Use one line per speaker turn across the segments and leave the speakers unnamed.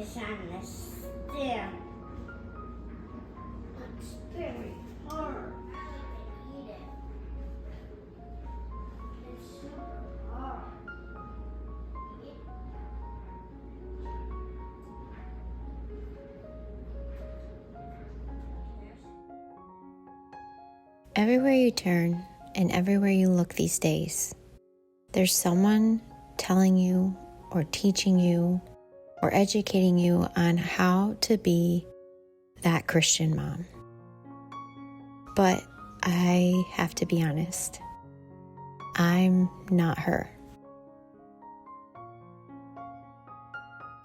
is on the stem. It's very hard. Eat it. It's super hard.
Everywhere you turn and everywhere you look these days, there's someone telling you or teaching you or educating you on how to be that Christian mom. But I have to be honest, I'm not her.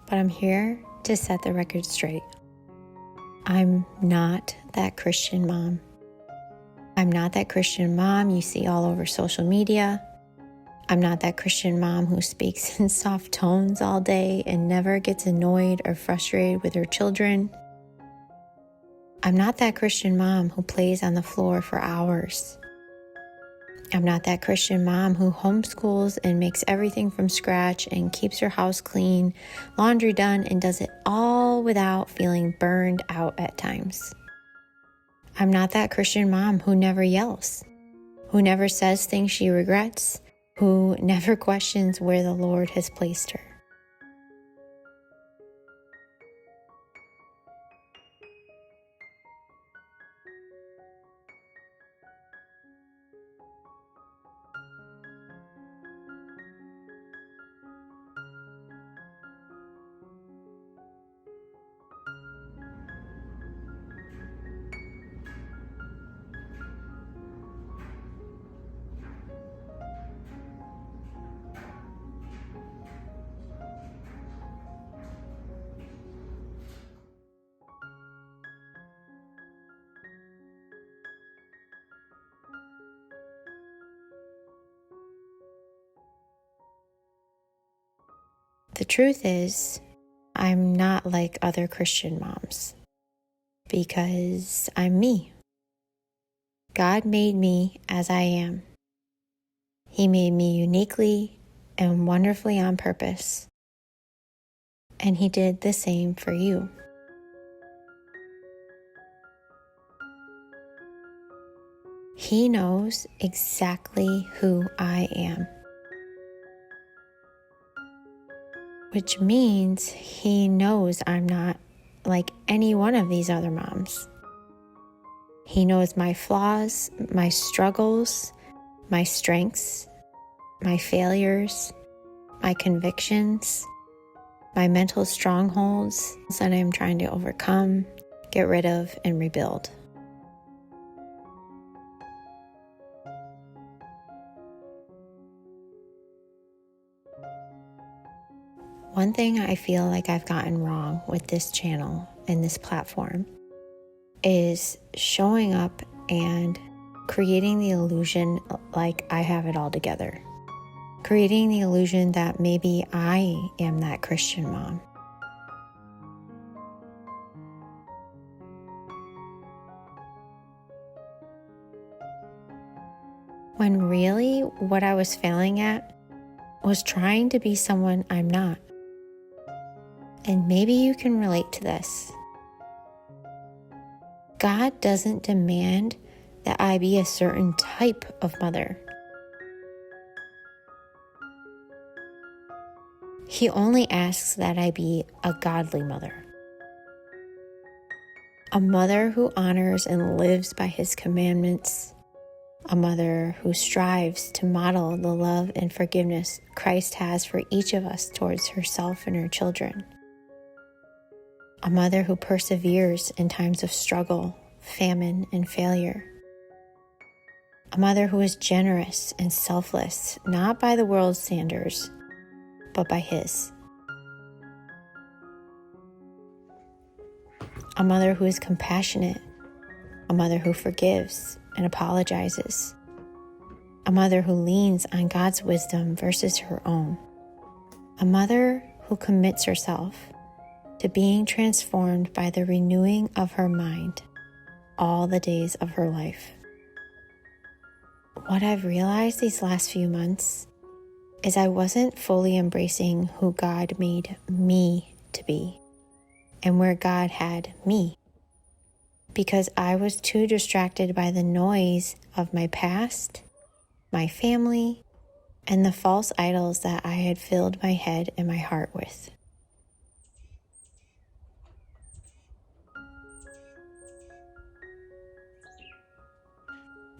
But I'm here to set the record straight. I'm not that Christian mom. I'm not that Christian mom you see all over social media. I'm not that Christian mom who speaks in soft tones all day and never gets annoyed or frustrated with her children. I'm not that Christian mom who plays on the floor for hours. I'm not that Christian mom who homeschools and makes everything from scratch and keeps her house clean, laundry done, and does it all without feeling burned out at times. I'm not that Christian mom who never yells, who never says things she regrets, who never questions where the Lord has placed her. The truth is, I'm not like other Christian moms because I'm me. God made me as I am. He made me uniquely and wonderfully on purpose. And He did the same for you. He knows exactly who I am, which means He knows I'm not like any one of these other moms. He knows my flaws, my struggles, my strengths, my failures, my convictions, my mental strongholds that I'm trying to overcome, get rid of, and rebuild. One thing I feel like I've gotten wrong with this channel and this platform is showing up and creating the illusion like I have it all together. Creating the illusion that maybe I am that Christian mom. When really what I was failing at was trying to be someone I'm not. And maybe you can relate to this. God doesn't demand that I be a certain type of mother. He only asks that I be a godly mother. A mother who honors and lives by His commandments. A mother who strives to model the love and forgiveness Christ has for each of us towards herself and her children. A mother who perseveres in times of struggle, famine, and failure. A mother who is generous and selfless, not by the world's standards, but by His. A mother who is compassionate. A mother who forgives and apologizes. A mother who leans on God's wisdom versus her own. A mother who commits herself to being transformed by the renewing of her mind all the days of her life. What I've realized these last few months is I wasn't fully embracing who God made me to be. and where God had me, because I was too distracted by the noise of my past, my family, and the false idols that I had filled my head and my heart with.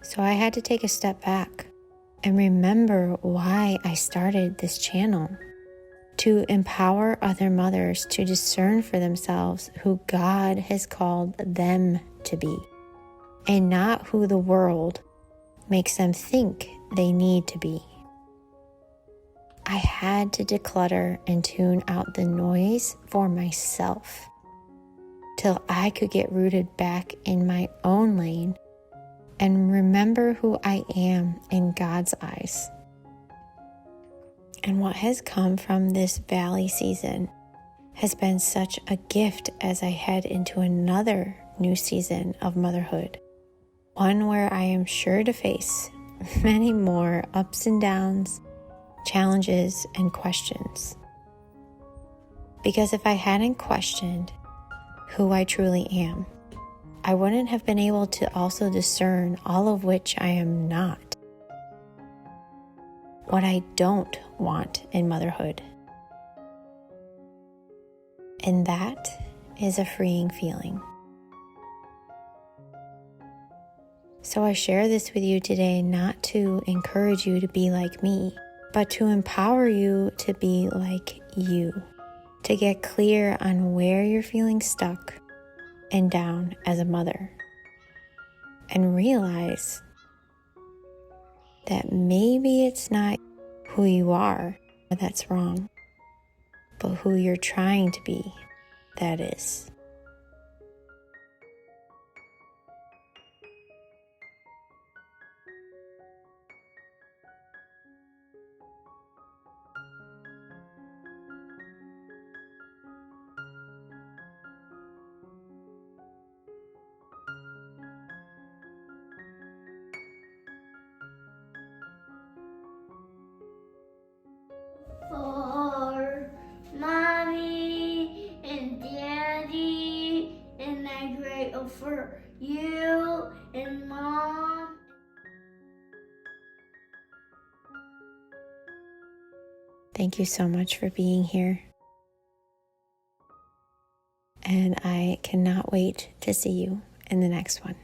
So I had to take a step back and remember why I started this channel: to empower other mothers to discern for themselves who God has called them to be, and not who the world makes them think they need to be. I had to declutter and tune out the noise for myself till I could get rooted back in my own lane and remember who I am in God's eyes. And what has come from this valley season has been such a gift as I head into another new season of motherhood, one where I am sure to face many more ups and downs, challenges, and questions. Because if I hadn't questioned who I truly am, I wouldn't have been able to also discern all of which I am not, what I don't want in motherhood. And that is a freeing feeling. So I share this with you today not to encourage you to be like me, but to empower you to be like you, to get clear on where you're feeling stuck and down as a mother, and realize that maybe it's not who you are that's wrong, but who you're trying to be that is.
For mommy and daddy, and I'm grateful for you and mom.
Thank you so much for being here. And I cannot wait to see you in the next one.